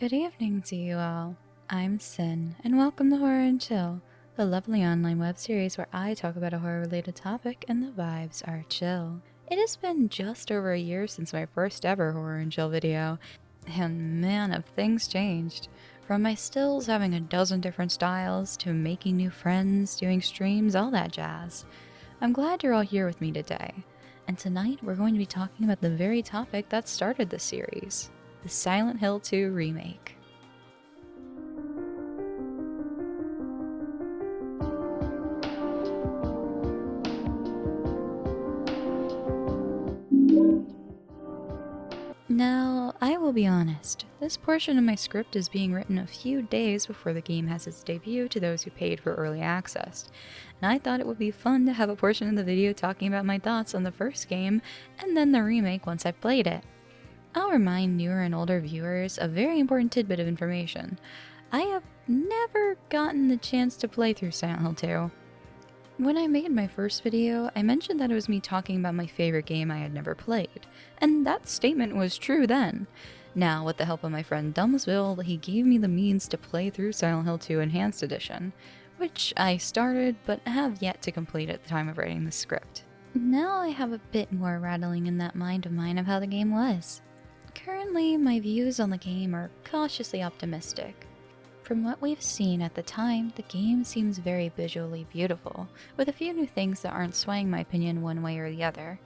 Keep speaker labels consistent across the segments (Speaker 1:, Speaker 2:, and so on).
Speaker 1: Good evening to you all. I'm Synn, and welcome to Horror and Chill, the lovely online web series where I talk about a horror-related topic and the vibes are chill. It has been just over a year since my first ever Horror and Chill video, and man have things changed. From my stills having a dozen different styles, to making new friends, doing streams, all that jazz. I'm glad you're all here with me today, and tonight we're going to be talking about the very topic that started the series. The Silent Hill 2 Remake. Now, I will be honest, this portion of my script is being written a few days before the game has its debut to those who paid for early access, and I thought it would be fun to have a portion of the video talking about my thoughts on the first game, and then the remake once I've played it. I'll remind newer and older viewers a very important tidbit of information. I have never gotten the chance to play through Silent Hill 2. When I made my first video, I mentioned that it was me talking about my favorite game I had never played, and that statement was true then. Now, with the help of my friend Dumbsville, he gave me the means to play through Silent Hill 2 Enhanced Edition, which I started but have yet to complete at the time of writing the script. Now I have a bit more rattling in that mind of mine of how the game was. Currently, my views on the game are cautiously optimistic. From what we've seen at the time, the game seems very visually beautiful, with a few new things that aren't swaying my opinion one way or the other.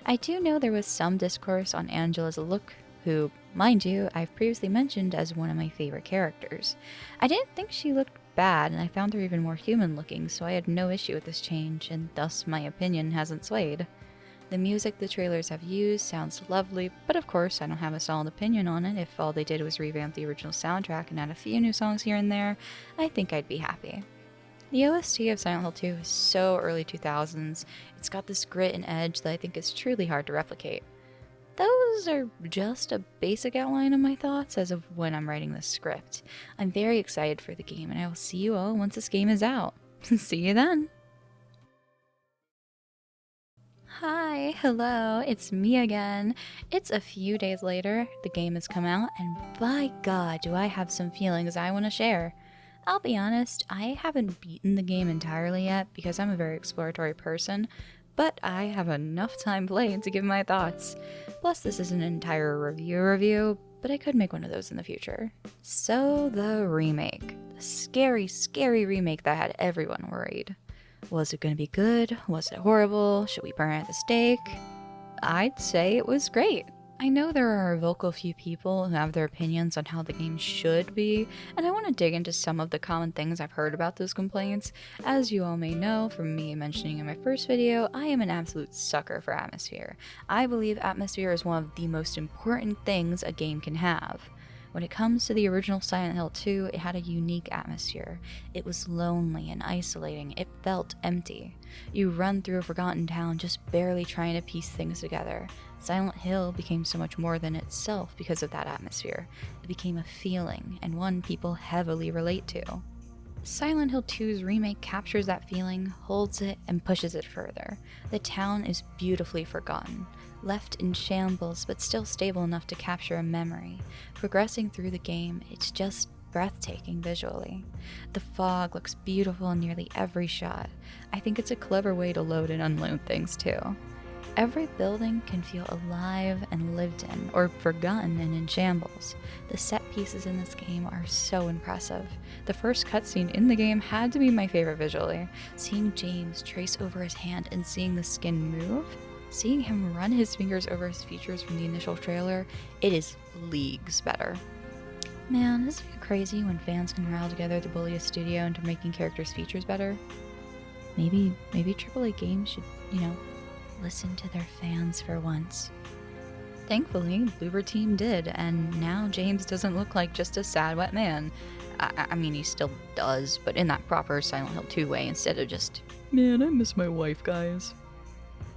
Speaker 1: I do know there was some discourse on Angela's look, who, mind you, I've previously mentioned as one of my favorite characters. I didn't think she looked bad, and I found her even more human looking, so I had no issue with this change, and thus my opinion hasn't swayed. The music the trailers have used sounds lovely, but of course I don't have a solid opinion on it. If all they did was revamp the original soundtrack and add a few new songs here and there, I think I'd be happy. The OST of Silent Hill 2 is so early 2000s, it's got this grit and edge that I think is truly hard to replicate. Those are just a basic outline of my thoughts as of when I'm writing this script. I'm very excited for the game, and I will see you all once this game is out. See you then! Hi, hello, it's me again. It's a few days later, the game has come out, and by God do I have some feelings I want to share. I'll be honest, I haven't beaten the game entirely yet because I'm a very exploratory person, but I have enough time played to give my thoughts. Plus, this isn't an entire review, but I could make one of those in the future. So, the remake. The scary remake that had everyone worried. Was it going to be good? Was it horrible? Should we burn it at the stake? I'd say it was great. I know there are a vocal few people who have their opinions on how the game should be, and I want to dig into some of the common things I've heard about those complaints. As you all may know from me mentioning in my first video, I am an absolute sucker for atmosphere. I believe atmosphere is one of the most important things a game can have. When it comes to the original Silent Hill 2, it had a unique atmosphere. It was lonely and isolating. It felt empty. You run through a forgotten town just barely trying to piece things together. Silent Hill became so much more than itself because of that atmosphere. It became a feeling, and one people heavily relate to. Silent Hill 2's remake captures that feeling, holds it, and pushes it further. The town is beautifully forgotten. Left in shambles, but still stable enough to capture a memory. Progressing through the game, it's just breathtaking visually. The fog looks beautiful in nearly every shot. I think it's a clever way to load and unload things too. Every building can feel alive and lived in, or forgotten and in shambles. The set pieces in this game are so impressive. The first cutscene in the game had to be my favorite visually. Seeing James trace over his hand and seeing the skin move, seeing him run his fingers over his features from the initial trailer, it is leagues better. Man, isn't it crazy when fans can rally together to bully a studio into making characters' features better? Maybe AAA games should, listen to their fans for once. Thankfully, Bloober Team did, and now James doesn't look like just a sad, wet man. I mean, he still does, but in that proper Silent Hill 2 way instead of just, man, I miss my wife, guys.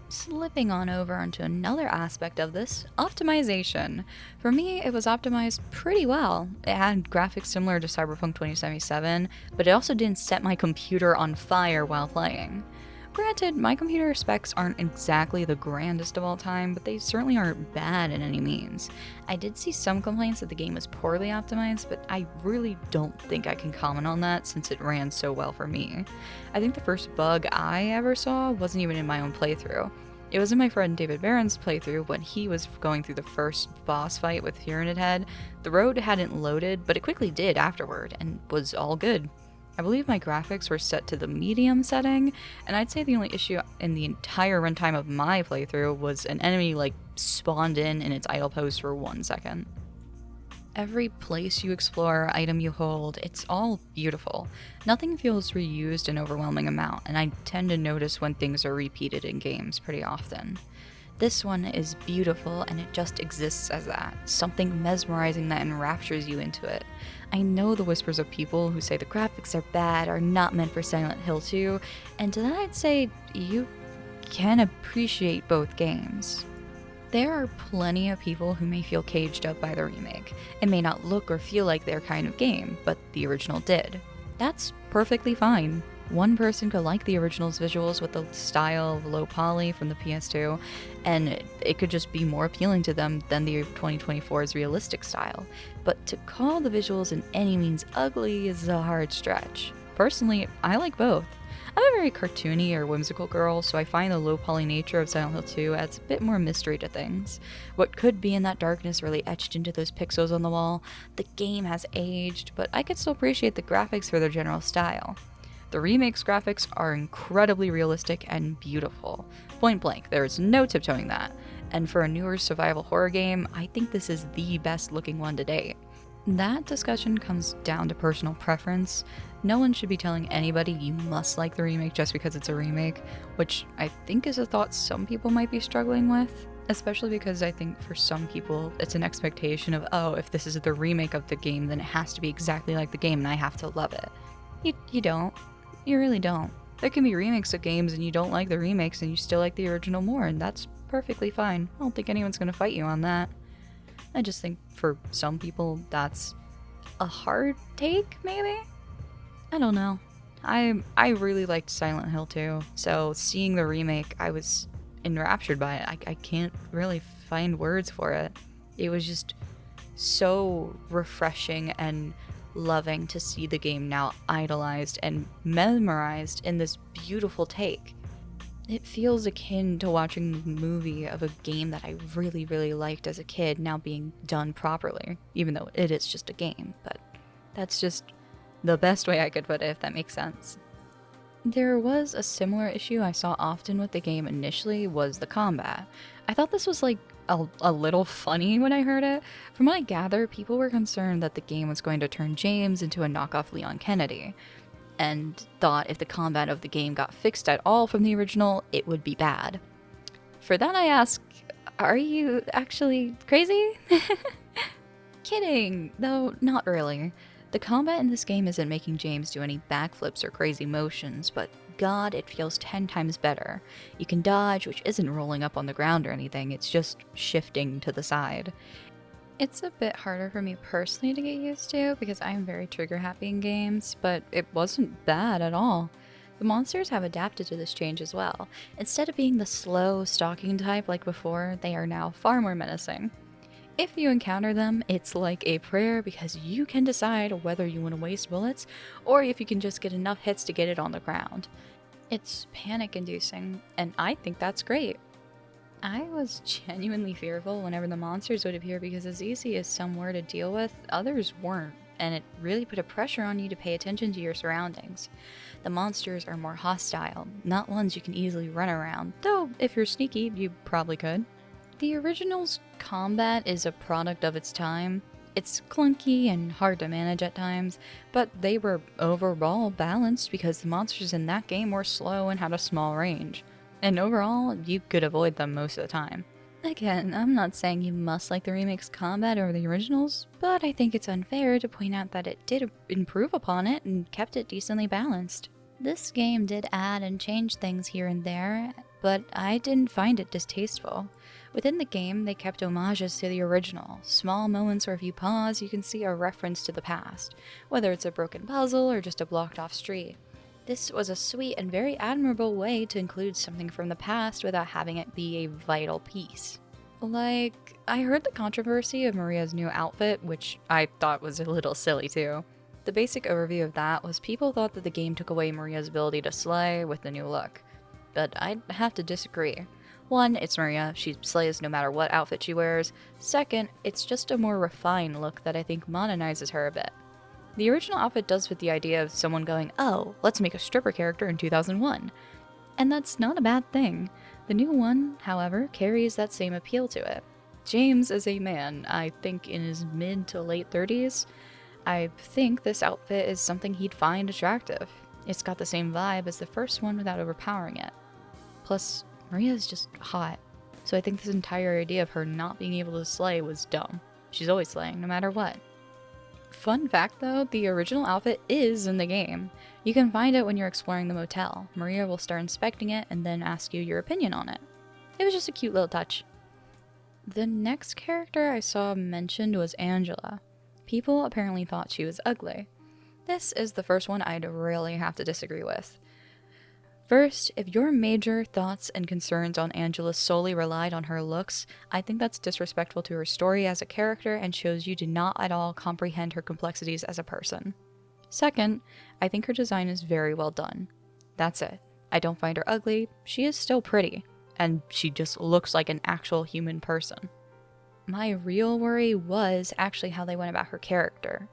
Speaker 1: Slipping on over onto another aspect of this, optimization. For me, it was optimized pretty well. It had graphics similar to Cyberpunk 2077, but it also didn't set my computer on fire while playing. Granted, my computer specs aren't exactly the grandest of all time, but they certainly aren't bad in any means. I did see some complaints that the game was poorly optimized, but I really don't think I can comment on that since it ran so well for me. I think the first bug I ever saw wasn't even in my own playthrough. It was in my friend David Barron's playthrough when he was going through the first boss fight with Pyramid Head. The road hadn't loaded, but it quickly did afterward, and was all good. I believe my graphics were set to the medium setting, and I'd say the only issue in the entire runtime of my playthrough was an enemy spawned in its idle pose for 1 second. Every place you explore, item you hold, it's all beautiful. Nothing feels reused in overwhelming amount, and I tend to notice when things are repeated in games pretty often. This one is beautiful, and it just exists as that, something mesmerizing that enraptures you into it. I know the whispers of people who say the graphics are bad, are not meant for Silent Hill 2, and to that I'd say you can appreciate both games. There are plenty of people who may feel caged up by the remake. It may not look or feel like their kind of game, but the original did. That's perfectly fine. One person could like the original's visuals with the style of low poly from the PS2, and it could just be more appealing to them than the 2024's realistic style. But to call the visuals in any means ugly is a hard stretch. Personally, I like both. I'm a very cartoony or whimsical girl, so I find the low poly nature of Silent Hill 2 adds a bit more mystery to things. What could be in that darkness really etched into those pixels on the wall. The game has aged, but I could still appreciate the graphics for their general style. The remake's graphics are incredibly realistic and beautiful. Point blank, there is no tiptoeing that. And for a newer survival horror game, I think this is the best looking one to date. That discussion comes down to personal preference. No one should be telling anybody you must like the remake just because it's a remake, which I think is a thought some people might be struggling with. Especially because I think for some people, it's an expectation of, oh, if this is the remake of the game, then it has to be exactly like the game and I have to love it. You don't. You really don't. There can be remakes of games and you don't like the remakes and you still like the original more, and that's perfectly fine. I don't think anyone's gonna fight you on that. I just think for some people that's a hard take, maybe? I don't know. I really liked Silent Hill 2, so seeing the remake, I was enraptured by it. I can't really find words for it. It was just so refreshing and loving to see the game now idolized and memorized in this beautiful take. It feels akin to watching the movie of a game that I really, really liked as a kid now being done properly, even though it is just a game, but that's just the best way I could put it, if that makes sense. There was a similar issue I saw often with the game initially was the combat. I thought this was a little funny when I heard it. From what I gather, people were concerned that the game was going to turn James into a knockoff Leon Kennedy, and thought if the combat of the game got fixed at all from the original, it would be bad. For that I ask, are you actually crazy? Kidding, though not really. The combat in this game isn't making James do any backflips or crazy motions, but god, it feels 10 times better. You can dodge, which isn't rolling up on the ground or anything, it's just shifting to the side. It's a bit harder for me personally to get used to because I'm very trigger happy in games, but it wasn't bad at all. The monsters have adapted to this change as well. Instead of being the slow, stalking type like before, they are now far more menacing. If you encounter them, it's like a prayer because you can decide whether you want to waste bullets or if you can just get enough hits to get it on the ground. It's panic-inducing, and I think that's great. I was genuinely fearful whenever the monsters would appear because as easy as some were to deal with, others weren't, and it really put a pressure on you to pay attention to your surroundings. The monsters are more hostile, not ones you can easily run around, though if you're sneaky, you probably could. The original's combat is a product of its time. It's clunky and hard to manage at times, but they were overall balanced because the monsters in that game were slow and had a small range. And overall, you could avoid them most of the time. Again, I'm not saying you must like the remake's combat over the originals, but I think it's unfair to point out that it did improve upon it and kept it decently balanced. This game did add and change things here and there, but I didn't find it distasteful. Within the game, they kept homages to the original. Small moments where if you pause, you can see a reference to the past, whether it's a broken puzzle or just a blocked off street. This was a sweet and very admirable way to include something from the past without having it be a vital piece. Like, I heard the controversy of Maria's new outfit, which I thought was a little silly too. The basic overview of that was people thought that the game took away Maria's ability to slay with the new look. But I'd have to disagree. One, it's Maria, she slays no matter what outfit she wears. Second, it's just a more refined look that I think modernizes her a bit. The original outfit does fit the idea of someone going, oh, let's make a stripper character in 2001. And that's not a bad thing. The new one, however, carries that same appeal to it. James is a man, I think in his mid to late 30s. I think this outfit is something he'd find attractive. It's got the same vibe as the first one without overpowering it. Plus, Maria's just hot. So I think this entire idea of her not being able to slay was dumb. She's always slaying, no matter what. Fun fact though, the original outfit is in the game. You can find it when you're exploring the motel. Maria will start inspecting it and then ask you your opinion on it. It was just a cute little touch. The next character I saw mentioned was Angela. People apparently thought she was ugly. This is the first one I'd really have to disagree with. First, if your major thoughts and concerns on Angela solely relied on her looks, I think that's disrespectful to her story as a character and shows you do not at all comprehend her complexities as a person. Second, I think her design is very well done. That's it. I don't find her ugly, she is still pretty, and she just looks like an actual human person. My real worry was actually how they went about her character.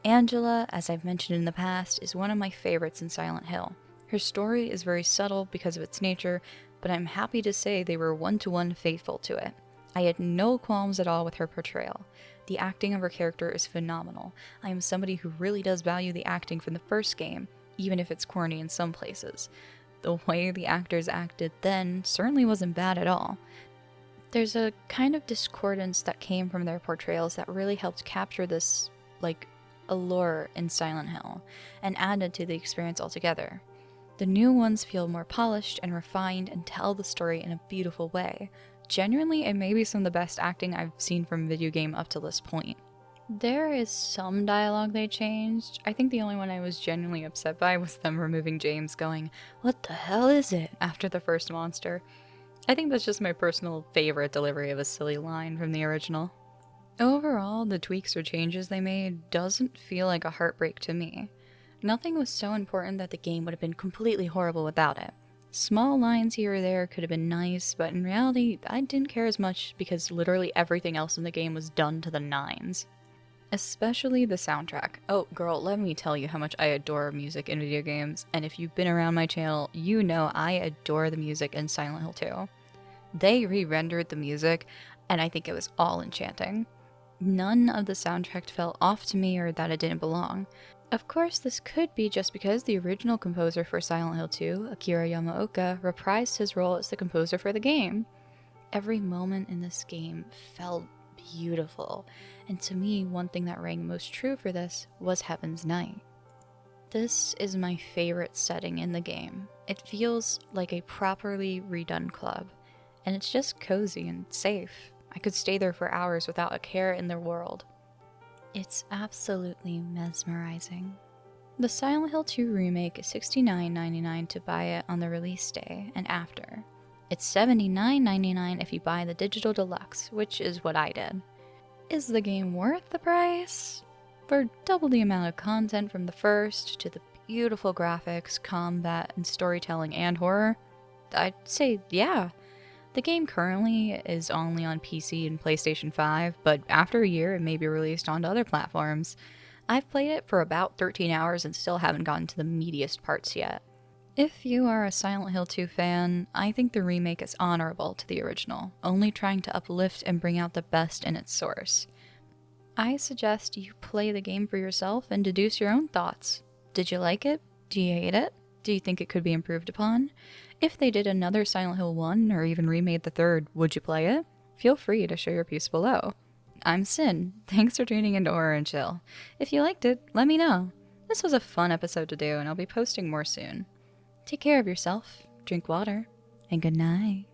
Speaker 1: Angela, as I've mentioned in the past, is one of my favorites in Silent Hill. Her story is very subtle because of its nature, but I'm happy to say they were one-to-one faithful to it. I had no qualms at all with her portrayal. The acting of her character is phenomenal. I am somebody who really does value the acting from the first game, even if it's corny in some places. The way the actors acted then certainly wasn't bad at all. There's a kind of discordance that came from their portrayals that really helped capture this, allure in Silent Hill, and added to the experience altogether. The new ones feel more polished and refined and tell the story in a beautiful way. Genuinely, it may be some of the best acting I've seen from a video game up to this point. There is some dialogue they changed. I think the only one I was genuinely upset by was them removing James going, "What the hell is it?" after the first monster. I think that's just my personal favorite delivery of a silly line from the original. Overall, the tweaks or changes they made doesn't feel like a heartbreak to me. Nothing was so important that the game would have been completely horrible without it. Small lines here or there could have been nice, but in reality, I didn't care as much because literally everything else in the game was done to the nines. Especially the soundtrack. Oh, girl, let me tell you how much I adore music in video games, and if you've been around my channel, you know I adore the music in Silent Hill 2. They re-rendered the music, and I think it was all enchanting. None of the soundtrack felt off to me or that it didn't belong. Of course, this could be just because the original composer for Silent Hill 2, Akira Yamaoka, reprised his role as the composer for the game. Every moment in this game felt beautiful, and to me, one thing that rang most true for this was Heaven's Night. This is my favorite setting in the game. It feels like a properly redone club, and it's just cozy and safe. I could stay there for hours without a care in the world. It's absolutely mesmerizing. The Silent Hill 2 remake is $69.99 to buy it on the release day and after. It's $79.99 if you buy the digital deluxe, which is what I did. Is the game worth the price? For double the amount of content from the first, to the beautiful graphics, combat, and storytelling and horror, I'd say yeah. The game currently is only on PC and PlayStation 5, but after a year it may be released onto other platforms. I've played it for about 13 hours and still haven't gotten to the meatiest parts yet. If you are a Silent Hill 2 fan, I think the remake is honorable to the original, only trying to uplift and bring out the best in its source. I suggest you play the game for yourself and deduce your own thoughts. Did you like it? Do you hate it? Do you think it could be improved upon? If they did another Silent Hill 1 or even remade the third, would you play it? Feel free to share your piece below. I'm Synn. Thanks for tuning into Horror and Chill. If you liked it, let me know. This was a fun episode to do, and I'll be posting more soon. Take care of yourself, drink water, and good night.